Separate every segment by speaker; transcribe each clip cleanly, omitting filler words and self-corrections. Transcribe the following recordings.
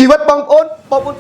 Speaker 1: ชีวิตบางคน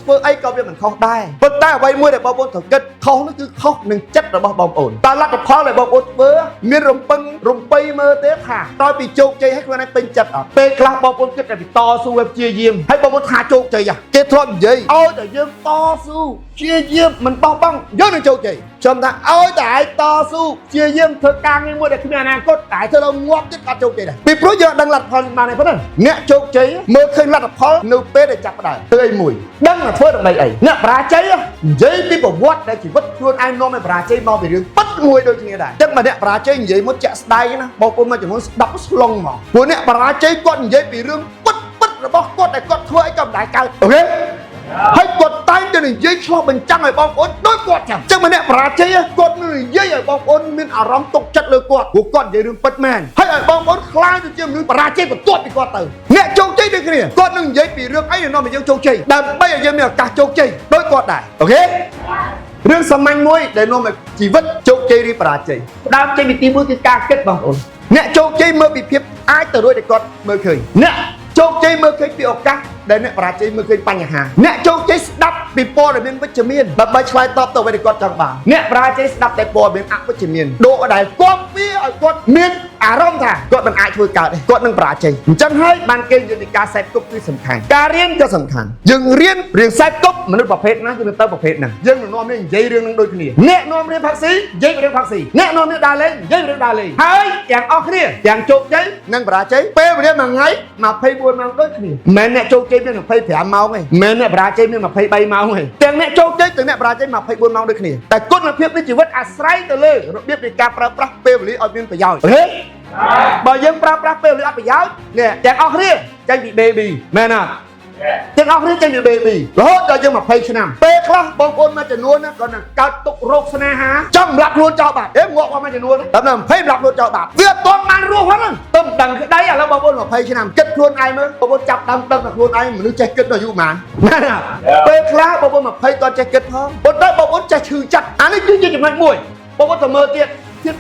Speaker 1: ធ្វើអីក៏វាមិនខុសដែរប៉ុន្តែអ្វីមួយដែលបងប្អូនត្រូវគិតខុសនោះគឺខុសនឹងចិត្តរបស់បងប្អូនតើលទ្ធផលដែលបងប្អូនធ្វើមានរំពឹងរំបីមើលទេថាតើពីជោគជ័យឲ្យខ្លួនឯងពេញចិត្តអត់ពេលខ្លះបងប្អូនគិតតែពីតស៊ូវាព្យាយាមហើយបងប្អូនថាជោគជ័យគេធ្លាប់និយាយឲ្យតែយើងតស៊ូព្យាយាមមិនបោះបង់យើងនឹងជោគជ័យខ្ញុំថាឲ្យតែឯងតស៊ូព្យាយាមធ្វើការងារមួយដែលគ្មានអនាគតតែធ្វើដល់ងាប់ទៀតក៏ជោគជ័យដែរពីព្រោះយើងដឹងលទ្ធផលបានទេប៉ុណ្ណឹងអ្នកជោគជ័យមើលឃើញលទ្ធផលនៅពេលដែលចាប់ផ្ដើមធ្វើអីមួយដឹងថាធ្វើដើម្បីអីអ្នកបរាជ័យនិយាយពីប្រវត្តិដែលជីវិតខ្លួនឯងនាំឲ្យបរាជ័យមកពីរឿងប៉ិតមួយដូចគ្នាដែរចឹងមកអ្នកបរាជ័យនិយាយមុនចាក់ស្ដែងណាបងប្អូនមួយចំនួនស្ដាប់ស្លុងមកព្រោះអ្នកបរាជ័យគាត់និយាយពីរឿងប៉ិតរបស់គាត់ដែលគាត់ធ្វើអីក៏មិនដែរកើតអូខេហើយគាត់តែងតែនិយាយឆ្លោះបញ្ចាំងឲ្យបងប្អូនដូចគាត់ចឹងចឹងម្នាក់បរាជ័យគាត់នឹងនិយាយឲ្យបងប្អូនមានអារម្មណ៍ទុកចិត្តលើគាត់ព្រោះគាត់និយាយរឿងពិតមែនហើយឲ្យបងប្អូនខ្លាចទៅជាមនុស្សបរាជ័យបន្ទាប់ពីគាត់ទៅអ្នកជោគជ័យដូចគ្នាគាត់នឹងនិយាយពីរឿងអីដែលនាំឲ្យយើងជោគជ័យដើម្បីឲ្យយើងមានឱកាសជោគជ័យដូចគាត់ដែរអូខេរឿងសាមញ្ញមួយដែលនាំឲ្យជីវិតជោគជ័យឬបរាជ័យផ្ដើមចេញពីទីមួយគឺការគិតបងប្អូនអ្នកជោគជ័យមើលពីភាពអាចទៅរួចដែលគាត់មើលឃើញអ្នកជោគជ័យមើលឃើញពីឱកាសដែលអ្នកបរាជ័យមើលឃើញបញ្ហាអ្នកជោគជ័យស្ដាប់ពីព័ត៌មានវិជ្ជមានដើម្បីឆ្លើយតបទៅអ្វីដែលគាត់ចង់បានអ្នកបរាជ័យស្ដាប់តែព័ត៌មានអវិជ្ជមានដូចដែលគាត់វាឲ្យគាត់មានអារម្មណ៍ថាគាត់មិនអាចធ្វើកើតទេគាត់នឹងបរាជ័យអញ្ចឹងហើយបានគេនិយាយពីការសេពគប់គឺសំខាន់ការរៀនក៏សំខាន់យើងរៀនសេពគប់មនុស្សប្រភេទណាគឺទៅប្រភេទហ្នឹងយើងនឹងនាំគ្នានិយាយរឿងហ្នឹងដូចគ្នាអ្នកនាំរៀនផាក់ស៊ីនិយាយពីរឿងផាក់ស៊ីអ្នកនាំគ្នាដើរលេងនិយាយពីរឿងដើរលេងហើយទាំងអស់គ្នាទាំងជោគជ័យនិងបរាជ័យពេលវេលាមួយថ្ងៃ24ម៉ោងដូចគ្នាមិនមែនអ្នកជោគជ័យមាន25ម៉ោងទេមិនមែនអ្នកបរាជ័យមាន23ម៉ោងទេទាំងអ្នកជោគជ័យទាំងអ្នកបរាជ័យ24ម៉ោងដូចគ្នាតែគុណភាពនៃជីវិតអាស្រ័យទៅលើរបៀបនៃការប្រើប្រាស់ពេលវេលាឲ្យមានប្រយោជន៍អូខេបើយើងប្រើប្រាស់ពេលវេលាអត់ប្រយោជន៍នេះទាំងអស់គ្នាចេញពី baby មែនអត់ទាំងអស់គ្នាចេញពី baby រហូតដល់យើង20ឆ្នាំពេលខ្លះបងប្អូនមួយចំនួនគាត់នឹងកើតទុករោគស្នេហាចង់ម្លាក់ខ្លួនចោលបាត់ងាប់មួយចំនួនដល់20ម្លាក់ខ្លួនចោលបាត់វាអត់ទាន់បានរស់ហ្នឹងទៅមិនដឹងក្តីឥឡូវបងប្អូន20ឆ្នាំគិតខ្លួនឯងមើលបងប្អូនចាប់ដឹងតែខ្លួនឯងមនុស្សចេះគិតដល់អាយុប៉ុន្មានណាពេលខ្លះបងប្អូន20តចេះគិតផងប៉ុន្តែបងប្អូនចេះឈឺចិត្តអានេះគឺជាចំណុចមួយបងប្អូនទៅមើលទៀត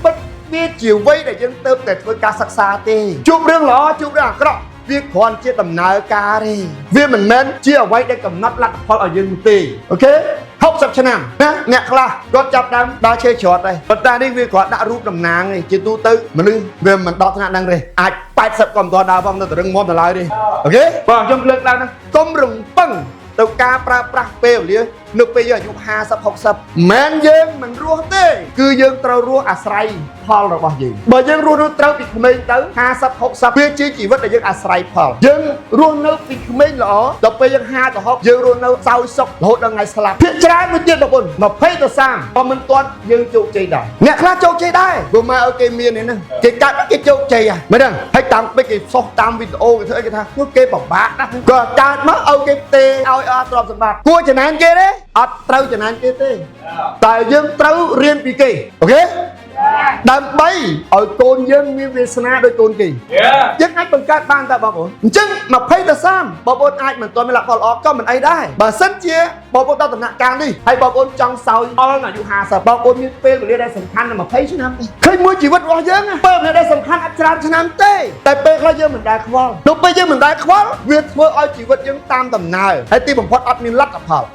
Speaker 1: ពិតវាជាវ័យដែលយើងទៅតែធ្វើការសិក្សាទេជួបរឿងល្អជួបរឿងអាក្រក់វាគ្រាន់ជាដំណើរការទេវាមិនមែនជាអ្វីដែលកំណត់លទ្ធផលឲ្យយើងទេអូខេ60ឆ្នាំណាអ្នកខ្លះគាត់ចាប់ដើមដើរឈើច្រត់ដែរប៉ុន្តែនេះវាគ្រាន់ដាក់រូបតំណាងទេជាទូទៅមនុស្សវាមិនដល់ថ្នាក់ហ្នឹងទេអាច80ក៏មិនទាន់ដើរផងនៅតែរឹងមាំដល់ឡើយទេអូខេបងខ្ញុំលើកឡើងណាកុំរំពឹងទៅការប្រើប្រាស់ពេលវេលានៅពេលយើងអាយុ50 60មិនយើងមិនរស់ទេគឺយើងត្រូវរស់អាស្រ័យផលរបស់យើងបើយើងរស់នៅត្រូវពីក្មេងទៅ50 60វាជាជីវិតដែលយើងអាស្រ័យផលយើងរស់នៅពីក្មេងល្អដល់ពេលយើង50 ទៅ60យើងរស់នៅសោយសុខរហូតដល់ថ្ងៃស្លាប់ភាគច្រើនមួយទៀតបងប្អូន20 ទៅ 30ក៏មិនទាន់យើងជោគជ័យដែរអ្នកខ្លះជោគជ័យដែរព្រោះមកឲ្យគេមាននេះហ្នឹងគេកាត់គេជោគជ័យហ្នឹងមិនដឹងហើយតាមពេកគេសុះតាមវីដេអូគេធ្វើអីគេថាគេពិបាកណាស់ក៏កើតមកឲ្យគេទេឲ្យអត់ទ្រព្យសម្បត្តិគួរចំណែនគេទេអត់ត្រូវចំណែនគេទេតែយើងត្រូវរៀនពីគេអូខេដើម្បីឲ្យកូនយើងមានវាសនាដូចកូនគេយើងអាចបង្កើតបានតើបងប្អូនអញ្ចឹង20 ទៅ 30បងប្អូនអាចមិនទាន់មានលទ្ធផលល្អក៏មិនអីដែរបើសិនជាបងប្អូនដល់ដំណាក់កាលនេះហើយបងប្អូនចង់សោយអល់អាយុ50បងប្អូនមានពេលវេលាដែលសំខាន់ដល់20ឆ្នាំឃើញមួយជីវិតរបស់យើងពេលវេលាដែលសំខាន់អត់ច្រើនឆ្នាំទេតែពេលខ្លះយើងមិនដែលខ្វល់ដល់ពេលយើងមិនដែលខ្វល់វាធ្វើឲ្យជីវិតយើងតាមដំណើរហើយទីបំផុតអត់មានលទ្ធផល